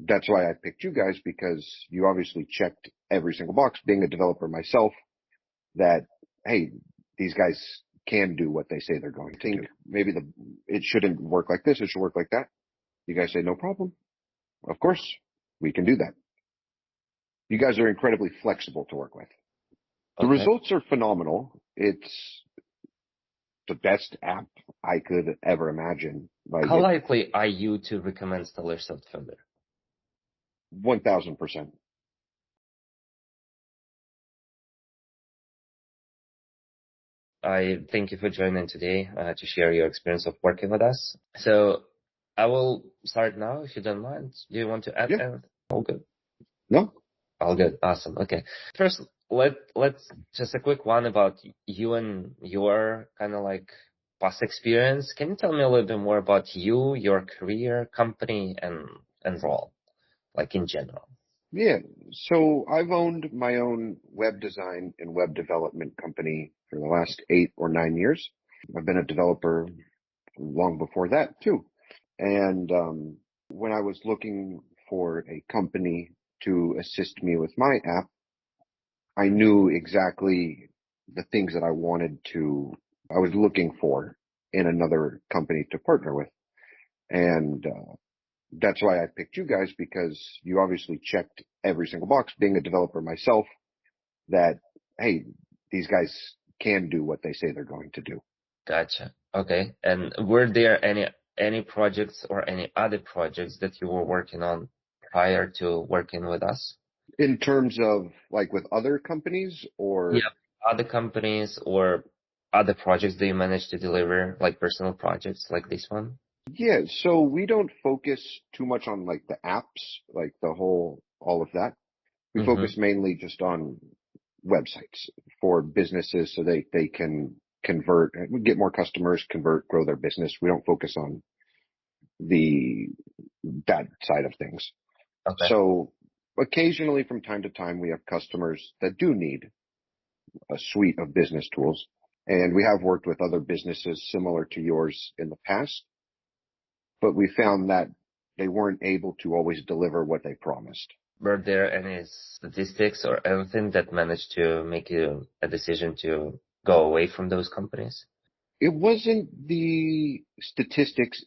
That's why I picked you guys, because you obviously checked every single box, being a developer myself, that, hey, these guys can do what they say they're going to do. Maybe it shouldn't work like this, it should work like that. You guys say, no problem. Of course, we can do that. You guys are incredibly flexible to work with. The results are phenomenal. It's the best app I could ever imagine. How likely are you to recommend StellarSoft further? 1000%. I thank you for joining today to share your experience of working with us. So I will start now, if you don't mind. Do you want to add anything? All good? No. All good. Awesome. Okay. First, let's just a quick one about you and your kind of like past experience. Can you tell me a little bit more about you, your career, company, and role, like in general? Yeah. So I've owned my own web design and web development company for the last 8 or 9 years. I've been a developer long before that too. And when I was looking for a company to assist me with my app, I knew exactly the things that I was looking for in another company to partner with. And that's why I picked you guys, because you obviously checked every single box, being a developer myself, that, hey, these guys can do what they say they're going to do. Gotcha. Okay. And were there any projects or any other projects that you were working on prior to working with us? In terms of like with other companies or? Yeah, other companies or other projects that you managed to deliver, like personal projects like this one? Yeah, so we don't focus too much on like the apps, like all of that. We focus mainly just on websites for businesses so they can convert, get more customers, convert, grow their business. We don't focus on that side of things. Okay. So occasionally from time to time, we have customers that do need a suite of business tools. And we have worked with other businesses similar to yours in the past, but we found that they weren't able to always deliver what they promised. Were there any statistics or anything that managed to make you a decision to go away from those companies? It wasn't the statistics.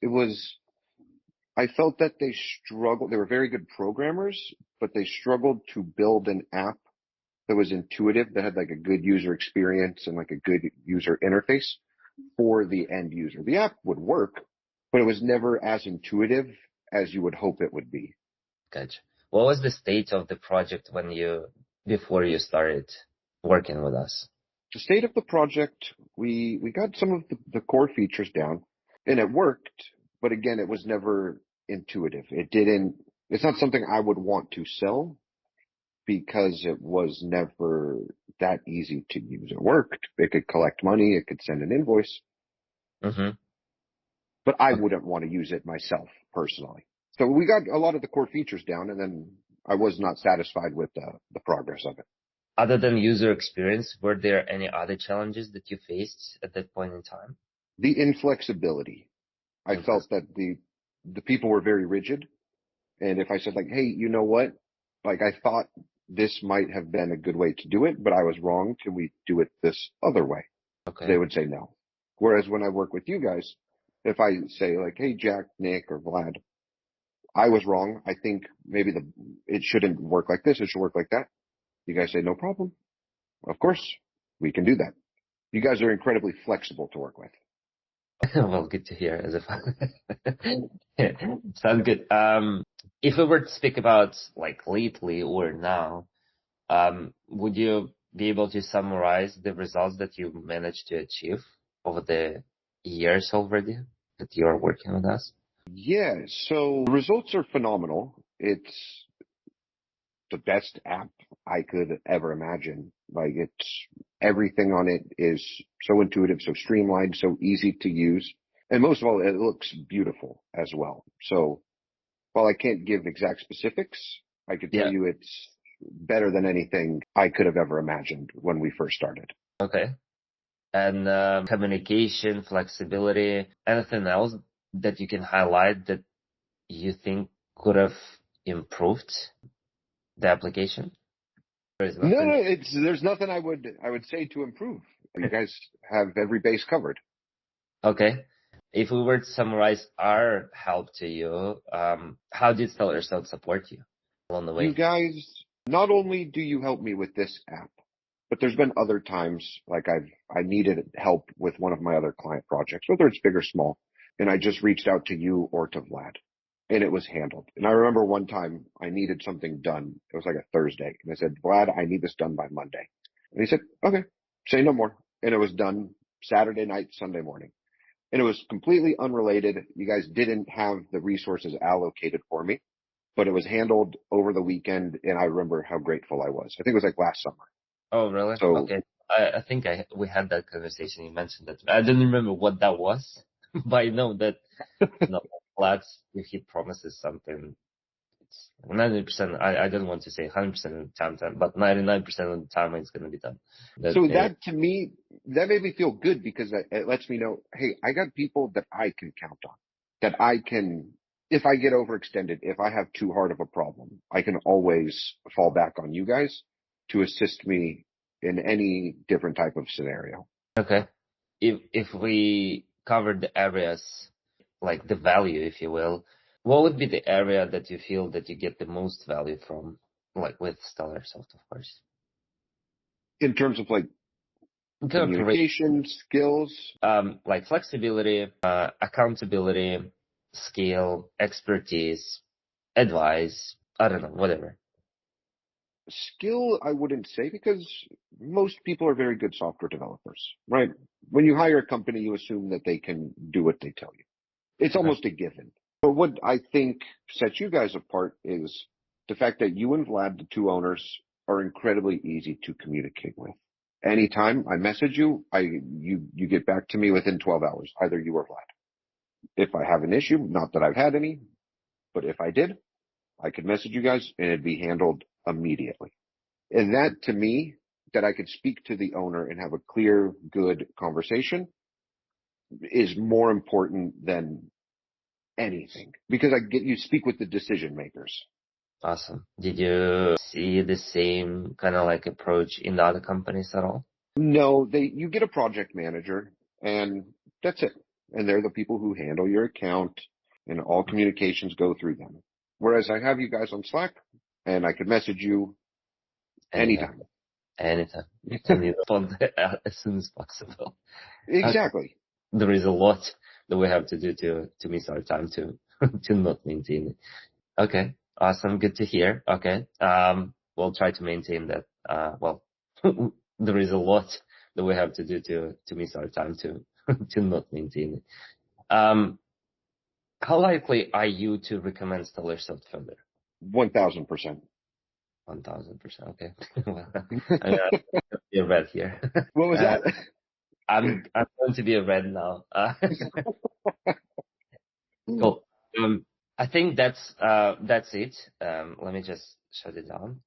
I felt that they struggled. They were very good programmers, but they struggled to build an app that was intuitive, that had like a good user experience and like a good user interface for the end user. The app would work, but it was never as intuitive as you would hope it would be. Gotcha. What was the state of the project before you started working with us? The state of the project, we got some of the core features down and it worked, but again, it was never intuitive. It's not something I would want to sell because it was never that easy to use. It worked. It could collect money. It could send an invoice. But I wouldn't want to use it myself personally. So we got a lot of the core features down, and then I was not satisfied with the progress of it. Other than user experience, were there any other challenges that you faced at that point in time? The inflexibility. I felt that the people were very rigid. And if I said like, hey, you know what? Like I thought this might have been a good way to do it, but I was wrong. Can we do it this other way? Okay. They would say no. Whereas when I work with you guys, if I say like, hey, Jack, Nick, or Vlad, I was wrong. I think maybe it shouldn't work like this. It should work like that. You guys say, no problem. Of course, we can do that. You guys are incredibly flexible to work with. Well, good to hear. Sounds good. If we were to speak about like lately or now, would you be able to summarize the results that you managed to achieve over the years already that you're working with us? Yeah, so the results are phenomenal. It's the best app I could ever imagine. Like everything on it is so intuitive, so streamlined, so easy to use. And most of all, it looks beautiful as well. So while I can't give exact specifics, I could tell you it's better than anything I could have ever imagined when we first started. Okay. And communication, flexibility, anything else that you can highlight that you think could have improved the application? There is No, nothing. there's nothing I would say to improve. You guys have every base covered. Okay. If we were to summarize our help to you, how did Stellar Sound support you along the You way? guys, not only do you help me with this app, but there's been other times like I needed help with one of my other client projects, whether it's big or small, and I just reached out to you or to Vlad, and it was handled. And I remember one time I needed something done. It was like a Thursday, and I said, Vlad, I need this done by Monday. And he said, okay, say no more. And it was done Saturday night, Sunday morning. And it was completely unrelated. You guys didn't have the resources allocated for me, but it was handled over the weekend, and I remember how grateful I was. I think it was like last summer. Oh, really? So Okay. I think we had that conversation. You mentioned that. I didn't remember what that was, but I know that, Vlad, if he promises something, it's 90%. I don't want to say 100% of the time, but 99% of the time it's going to be done. that to me, that made me feel good because it lets me know, hey, I got people that I can count on, that I can, if I get overextended, if I have too hard of a problem, I can always fall back on you guys to assist me in any different type of scenario. Okay. If we covered the areas, like the value, if you will, what would be the area that you feel that you get the most value from, like with Stellar Soft, of course? In terms of like Kind of communication skills, like flexibility, accountability, skill, expertise, advice, I don't know, whatever. skill, I wouldn't say because most people are very good software developers, right? When you hire a company, you assume that they can do what they tell you. It's Uh-huh. almost a given. But what I think sets you guys apart is the fact that you and Vlad, the two owners, are incredibly easy to communicate with. Anytime I message you, you get back to me within 12 hours, either you or Vlad. If I have an issue, not that I've had any, but if I did, I could message you guys and it'd be handled immediately. And that to me, that I could speak to the owner and have a clear, good conversation is more important than anything because you speak with the decision makers. Awesome. Did you see the same kind of like approach in the other companies at all? No, you get a project manager and that's it. And they're the people who handle your account and all communications go through them. Whereas I have you guys on Slack and I could message you Anytime. anytime. Anytime. You can respond as soon as possible. Exactly. There is a lot that we have to do to miss our time to to not maintain it. Okay, awesome, good to hear. Okay, we'll try to maintain that. Well, there is a lot that we have to do to miss our time to to not maintain it. How likely are you to recommend Stellar Soft further? 1000%. 1000%. Okay. Well, I'm gonna be a red here. What was that? I'm going to be a red now. Cool. I think that's it. Let me just shut it down.